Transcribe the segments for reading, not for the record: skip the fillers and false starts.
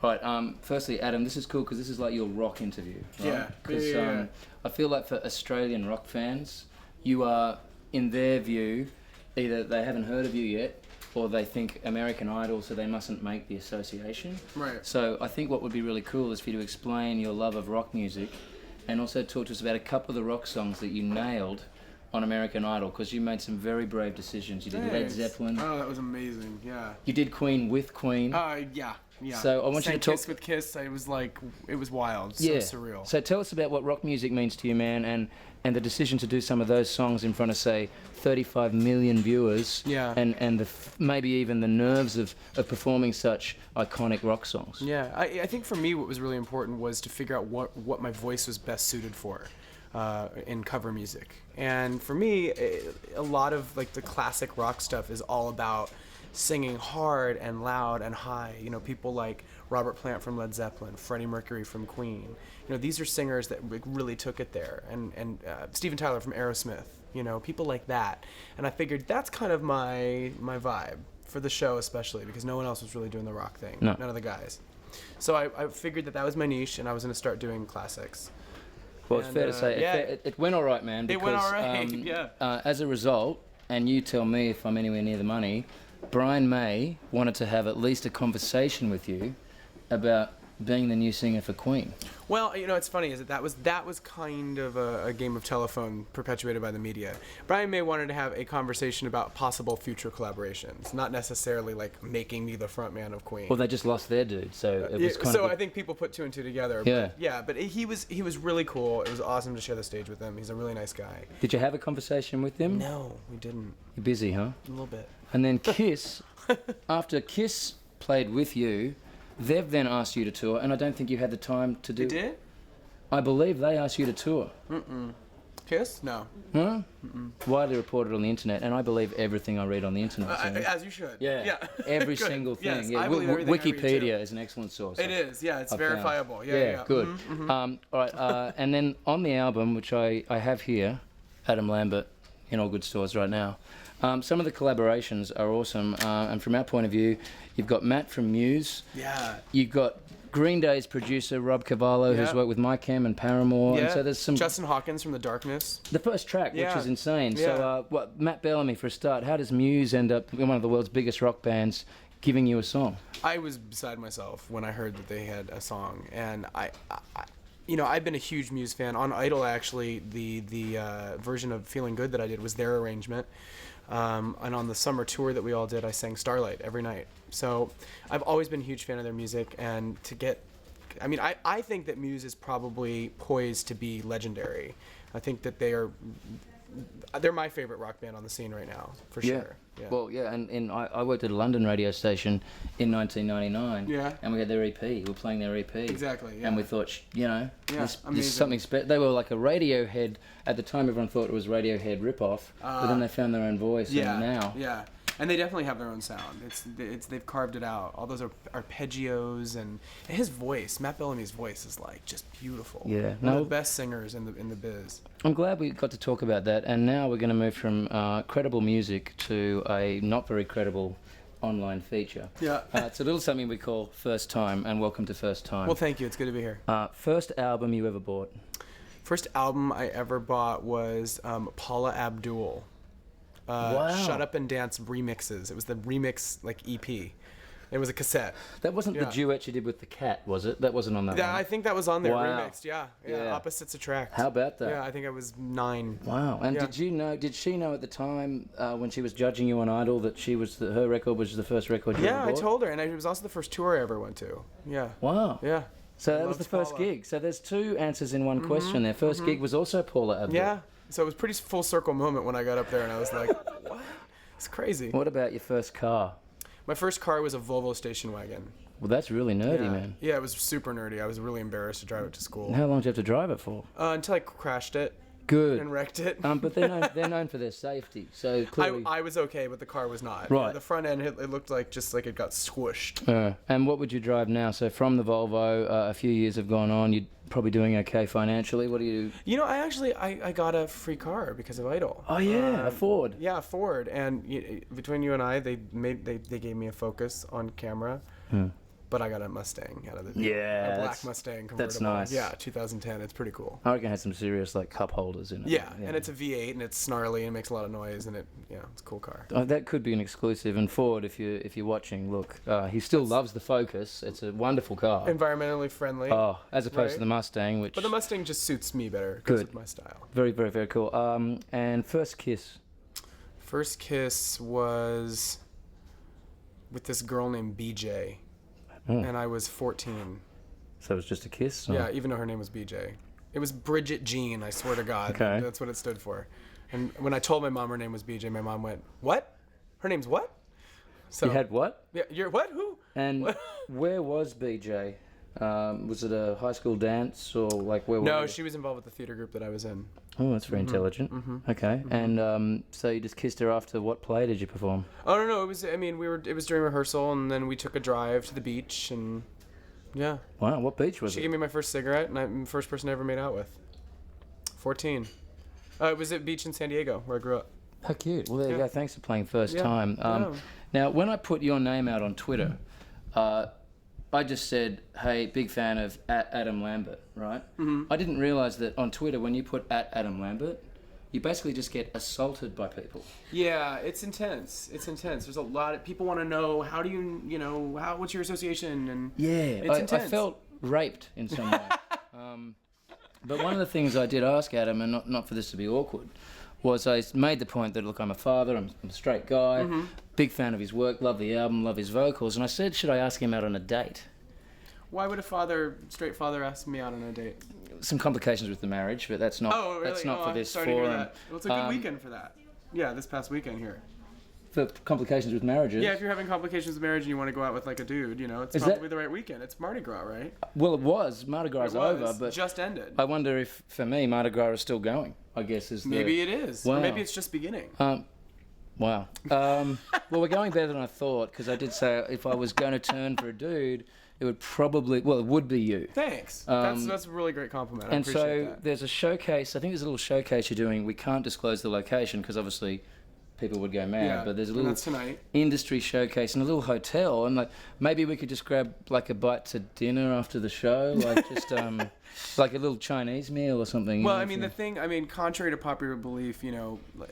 Right. Firstly, Adam, this is cool because this is like your rock interview. Right? Yeah. Because I feel like for Australian rock fans, you are, in their view, either they haven't heard of you yet, or they think American Idol, so they mustn't make the association. Right. So I think what would be really cool is for you to explain your love of rock music, and also talk to us about a couple of the rock songs that you nailed on American Idol, because you made some very brave decisions. You did Led Zeppelin. Oh, that was amazing. Yeah. You did Queen with Queen. Yeah. So I want you to talk. Kiss with Kiss. It was wild. Yeah. So surreal. So tell us about what rock music means to you, man, and the decision to do some of those songs in front of, say, 35 million viewers. Yeah. And maybe even the nerves of performing such iconic rock songs. Yeah. I think for me, what was really important was to figure out what my voice was best suited for. In cover music. And for me, a lot of like the classic rock stuff is all about singing hard and loud and high. You know, people like Robert Plant from Led Zeppelin, Freddie Mercury from Queen. You know, these are singers that really took it there. And Steven Tyler from Aerosmith, you know, people like that. And I figured that's kind of my vibe for the show, especially because no one else was really doing the rock thing. No. None of the guys. So I figured that was my niche, and I was going to start doing classics. Well, it's fair to say, it went all right, man. Because, it went all right, yeah. As a result, and you tell me if I'm anywhere near the money, Brian May wanted to have at least a conversation with you about being the new singer for Queen. Well, you know, it's funny is that was kind of a game of telephone perpetuated by the media. Brian May wanted to have a conversation about possible future collaborations, not necessarily like making me the front man of Queen. Well, they just lost their dude, so it was kind of... So I think people put two and two together. Yeah. But he was really cool. It was awesome to share the stage with him. He's a really nice guy. Did you have a conversation with him? No, we didn't. You're busy, huh? A little bit. And then Kiss, after Kiss played with you, they've then asked you to tour, and I don't think you had the time to do... They did? I believe they asked you to tour. Kiss? No. Huh? Widely reported on the internet, and I believe everything I read on the internet. As you should. Yeah. Every single thing. Yes, yeah. I believe everything I read, Wikipedia too. is an excellent source. It is, yeah, it's verifiable. Found. Yeah. Good. All right, and then on the album, which I have here, Adam Lambert, in all good stores right now, some of the collaborations are awesome, and from our point of view, you've got Matt from Muse. Yeah. You've got Green Day's producer Rob Cavallo, who's worked with My Chem and Paramore. Yeah. And so there's some... Justin Hawkins from The Darkness. The first track, which is insane. Yeah. So, Matt Bellamy, for a start, how does Muse end up in one of the world's biggest rock bands giving you a song? I was beside myself when I heard that they had a song, and I you know, I've been a huge Muse fan. On Idol, actually, the version of Feeling Good that I did was their arrangement. And on the summer tour that we all did, I sang Starlight every night. So I've always been a huge fan of their music, and to get... I mean, I think that Muse is probably poised to be legendary. I think that they're my favorite rock band on the scene right now, for sure. Yeah. Well, yeah, and I worked at a London radio station in 1999. Yeah. And we had their EP. We were playing their EP. Exactly, yeah. And we thought, you know, this is something special. They were like a Radiohead. At the time, everyone thought it was Radiohead ripoff, but then they found their own voice, and now... Yeah. And they definitely have their own sound. They've carved it out. All those arpeggios and his voice, Matt Bellamy's voice is like just beautiful. Yeah, one of the best singers in the biz. I'm glad we got to talk about that. And now we're going to move from credible music to a not very credible online feature. Yeah. It's a little something we call First Time, and welcome to First Time. Well, thank you. It's good to be here. First album you ever bought? First album I ever bought was Paula Abdul. Wow. Shut Up and Dance remixes. It was the remix like EP. It was a cassette. That wasn't the duet you did with the cat, was it? That wasn't on that one? I think that was on there, Wow. remixed. Yeah. Opposites Attract. How about that? Yeah, I think I was 9. Wow. And did she know at the time when she was judging you on Idol that her record was the first record you ever bought? I told her, and it was also the first tour I ever went to. Yeah. Wow. Yeah. So that was the first gig. So there's two answers in one question there. First gig was also Paula Abdul. Yeah. So it was a pretty full circle moment when I got up there, and I was like, what? It's crazy. What about your first car? My first car was a Volvo station wagon. Well, that's really nerdy, man. Yeah, it was super nerdy. I was really embarrassed to drive it to school. And how long did you have to drive it for? Until I crashed it. Good. And wrecked it. But they're known for their safety. So clearly... I was okay, but the car was not. Right. The front end, it looked like just like it got squished. And what would you drive now? So from the Volvo, a few years have gone on. You're probably doing okay financially. What do you... You know, I got a free car because of Idol. Oh yeah, a Ford. Yeah, a Ford. And between you and I, they gave me a Focus on camera. but I got a Mustang out of the deal. Yeah, A black that's- Mustang convertible. that's nice. Yeah, 2010. It's pretty cool. I reckon it has some serious like cup holders in it. Yeah, and it's a V8 and it's snarly and makes a lot of noise and it's a cool car. Oh, that could be an exclusive. And Ford, if you're watching, look, he still loves the Focus. It's a wonderful car. Environmentally friendly. Oh, as opposed to Right. the Mustang, which But the Mustang just suits me better. Goes Good. with my style. very, very, very cool. And first kiss. First kiss was with this girl named BJ, Oh. and I was 14. So it was just a kiss. Or? Yeah, even though her name was BJ. It was Bridget Jean, I swear to God. Okay. That's what it stood for. And when I told my mom her name was BJ, my mom went, "What? Her name's what?" So You had what? Yeah, you're what? Who? And What? where was BJ? Was it a high school dance or like where? No, were she was involved with the theater group that I was in. Oh, that's very intelligent. Okay. And so you just kissed her after what play did you perform? Oh no, it was. I mean, it was during rehearsal, and then we took a drive to the beach, and yeah, Wow, what beach was she it? gave me my first cigarette, and I'm the first person I ever made out with. 14. It was at beach in San Diego where I grew up. How cute. Well, there you Yeah. go. Thanks for playing first Yeah, time. yeah. Now, when I put your name out on Twitter, I just said, hey, big fan of @Adam Lambert, right? Mm-hmm. I didn't realize that on Twitter, when you put @Adam Lambert, you basically just get assaulted by people. Yeah, it's intense. It's intense. There's a lot of people want to know how do what's your association and Yeah, it's I intense. felt raped in some way. But one of the things I did ask Adam, and not for this to be awkward, was I made the point that, look, I'm a father, I'm a straight guy, big fan of his work, love the album, love his vocals, and I said, should I ask him out on a date? Why would a straight father, ask me out on a date? Some complications with the marriage, but that's not Oh, really? that's not for I'm this sorry to hear forum. that. Well, it's a good weekend for that. Yeah, this past weekend here. For complications with marriages. Yeah, if you're having complications with marriage and you want to go out with like a dude, it's Is probably that- the right weekend. It's Mardi Gras, right? Well, it was. Mardi Gras It is was. over, but Just ended. I wonder if, for me, Mardi Gras is still going, I guess is the... Maybe it is. Wow. Or maybe it's just beginning. Wow. Well, we're going better than I thought, because I did say if I was going to turn for a dude, it would probably... Well, it would be you. Thanks. That's a really great compliment. I And appreciate so that. there's a showcase. I think there's a little showcase you're doing. We can't disclose the location, because obviously people would go mad. Yeah, But there's a and little that's tonight. industry showcase in a little hotel, and like maybe we could just grab like a bite to dinner after the show, like just like a little Chinese meal or something. Well, I mean, contrary to popular belief,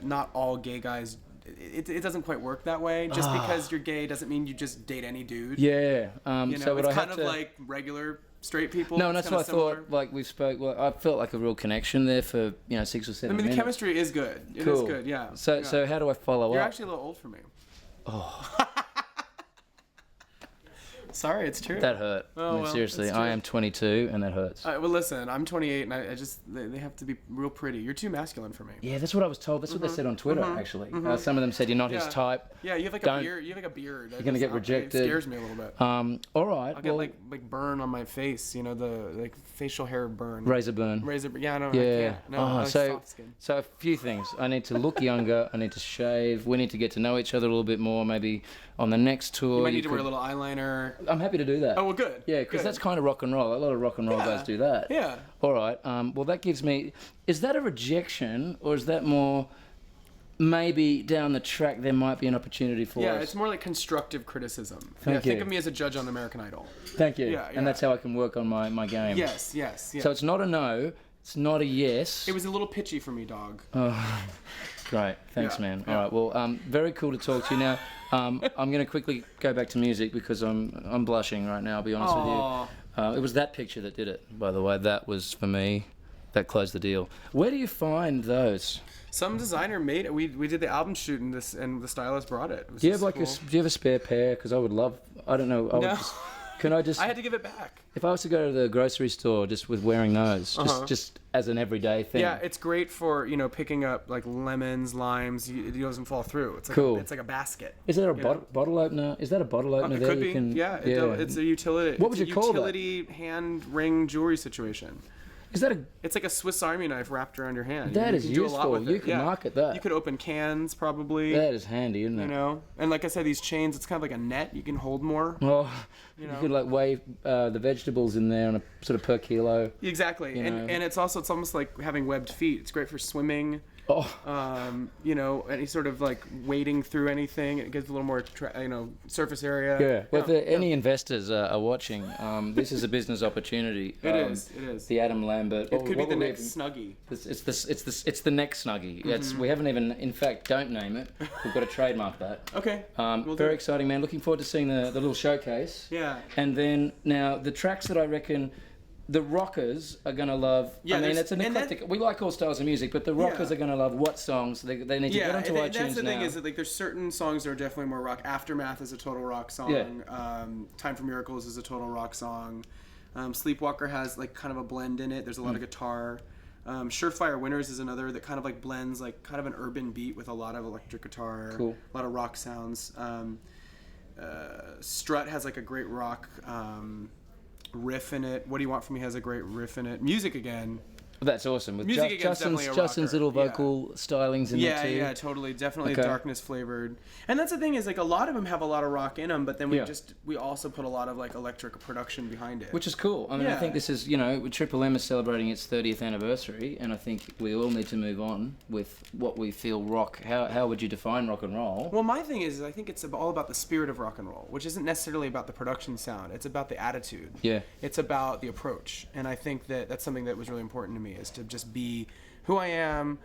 not all gay guys. It doesn't quite work that way. Just because you're gay doesn't mean you just date any dude. Yeah. So what it's I kind have of to... like regular straight people. No, and It's that's what I kinda similar. thought. Like we spoke. Well, I felt like a real connection there for 6 or 7 I mean, the minutes. chemistry is good. It is Cool. good, yeah. So yeah. so how do I follow You're up? actually a little old for me. Sorry, it's true. That hurt. Oh, I mean, well, seriously, it's I true. am 22, and that hurts. Well, listen, I'm 28, and I just they have to be real pretty. You're too masculine for me. Yeah, that's what I was told. That's what they said on Twitter, actually. Some of them said you're not his Yeah. type. Yeah, you have like Don't- a beard. You have like a beard. You're gonna get rejected. It scares me a little bit. All right. I'll get like burn on my face. The like facial hair burn. razor burn. Razor. Yeah, no, I Yeah. can't. No, I like so soft skin. so a few things. I need to look younger. I need to shave. We need to get to know each other a little bit more. Maybe on the next tour. You might need to wear a little eyeliner. I'm happy to do that. Oh well, good. Yeah, because Good. that's kind of rock and roll. A lot of rock and roll Yeah. guys do that. Yeah. All right. Well, that gives me. Is that a rejection, or is that more? Maybe down the track there might be an opportunity for Yeah, us. it's more like constructive criticism. Thank Think you. of me as a judge on American Idol. Thank you. Yeah, yeah. And that's how I can work on my game. Yes. So it's not a no. It's not a yes. It was a little pitchy for me, dog. Great, thanks, Yeah, man. yeah. All right, well, very cool to talk to you now. I'm going to quickly go back to music because I'm blushing right now. I'll be honest Aw. with you. It was that picture that did it, by the way. That was for me. That closed the deal. Where do you find those? Some designer made it. We did the album shoot and the stylist brought it. It was Do you have just like cool. do you have a spare pair? Because I would love. I don't know. No. Can I just? I had to give it back. If I was to go to the grocery store just with wearing those, just as an everyday thing. Yeah, it's great for picking up like lemons, limes. It doesn't fall through. It's like Cool. It's like a basket. Is there a Yeah. bottle opener? Is that a bottle opener It there? could you be. can, Yeah, it's a utility. What would it's you a call that? utility hand ring jewelry situation. Is that a? It's like a Swiss Army knife wrapped around your hand. That You is can do a lot useful. with You it. can Yeah. market that. You could open cans probably. That is handy, isn't it? And like I said, these chains, it's kind of like a net. You can hold more. Well, you know. could like weigh the vegetables in there on a sort of per kilo. Exactly. You know. And it's almost like having webbed feet. It's great for swimming. You know, any sort of like wading through anything. It gives a little more, surface area. Yeah. Well, if any investors are watching, this is a business opportunity. It is. It is. The Adam Lambert. It could be the next Snuggie. It's the next Snuggie. We haven't even, in fact, don't name it. We've got to trademark that. Okay. Very exciting, man. Looking forward to seeing the little showcase. Yeah. And then now the tracks that I reckon the rockers are going to love. Yeah, I mean, it's an eclectic. We like all styles of music, but the rockers are going to love what songs. They need to get onto iTunes now. That's the thing is that, like, there's certain songs that are definitely more rock. Aftermath is a total rock song. Yeah. Time for Miracles is a total rock song. Sleepwalker has like kind of a blend in it. There's a lot of guitar. Surefire Winners is another that kind of like blends like kind of an urban beat with a lot of electric guitar. Cool. A lot of rock sounds. Strut has like a great rock riff in it. What Do You Want From Me has a great riff in it. Music Again. That's awesome. With Music Again's definitely a Justin's rocker. little vocal stylings in there too. Yeah, totally. Definitely darkness flavored. And that's the thing is like a lot of them have a lot of rock in them, but then we also put a lot of like electric production behind it. Which is cool. I mean, I think this is, Triple M is celebrating its 30th anniversary, and I think we all need to move on with what we feel rock. How would you define rock and roll? Well, my thing is I think it's all about the spirit of rock and roll, which isn't necessarily about the production sound. It's about the attitude. Yeah. It's about the approach. And I think that that's something that was really important to me, is to just be who I am,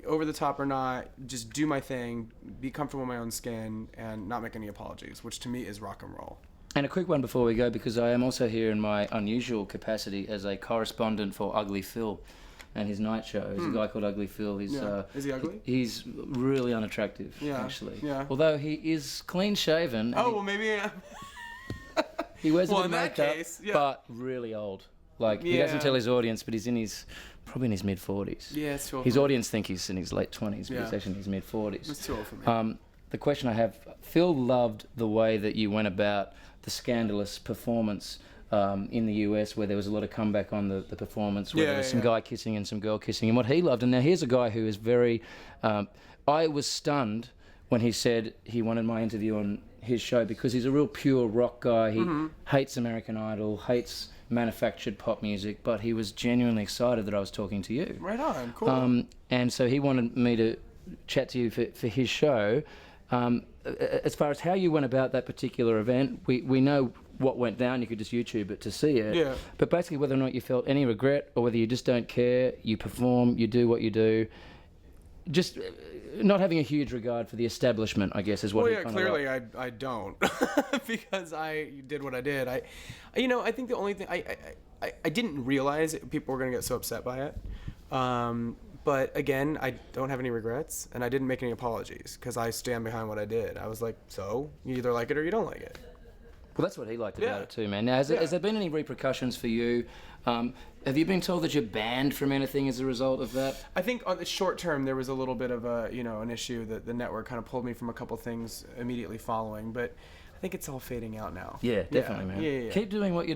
over the top or not, just do my thing, be comfortable in my own skin, and not make any apologies, which to me is rock and roll. And a quick one before we go, because I am also here in my unusual capacity as a correspondent for Ugly Phil and his night show. There's a guy called Ugly Phil. He's, is he ugly? He's really unattractive, actually. Yeah. Although he is clean shaven. Oh, well, maybe. He wears a bit of in that makeup, case, but really old. Like, he doesn't tell his audience, but he's probably in his mid-40s. Yeah, it's too old. His audience think he's in his late 20s, but he's actually in his mid-40s. It's too old for me. The question I have, Phil loved the way that you went about the scandalous performance in the US, where there was a lot of comeback on the performance, where there was some guy kissing and some girl kissing, and what he loved. And now here's a guy who is very... I was stunned when he said he wanted my interview on his show, because he's a real pure rock guy. He hates American Idol, hates manufactured pop music, but he was genuinely excited that I was talking to you. Right on, cool. And so he wanted me to chat to you for his show. As far as how you went about that particular event, we know what went down. You could just YouTube it to see it. Yeah. But basically, whether or not you felt any regret, or whether you just don't care, you perform, you do what you do. Just not having a huge regard for the establishment, I guess, is what. Well, yeah, clearly I don't, because I did what I did. I think the only thing I didn't realize people were gonna get so upset by it. But again, I don't have any regrets, and I didn't make any apologies, because I stand behind what I did. I was like, so you either like it or you don't like it. Well, that's what he liked about it too, man. Now, has there been any repercussions for you? Have you been told that you're banned from anything as a result of that? I think on the short term there was a little bit of an issue that the network kind of pulled me from a couple things immediately following, but I think it's all fading out now. Yeah, definitely, man. Yeah. Keep doing what you do.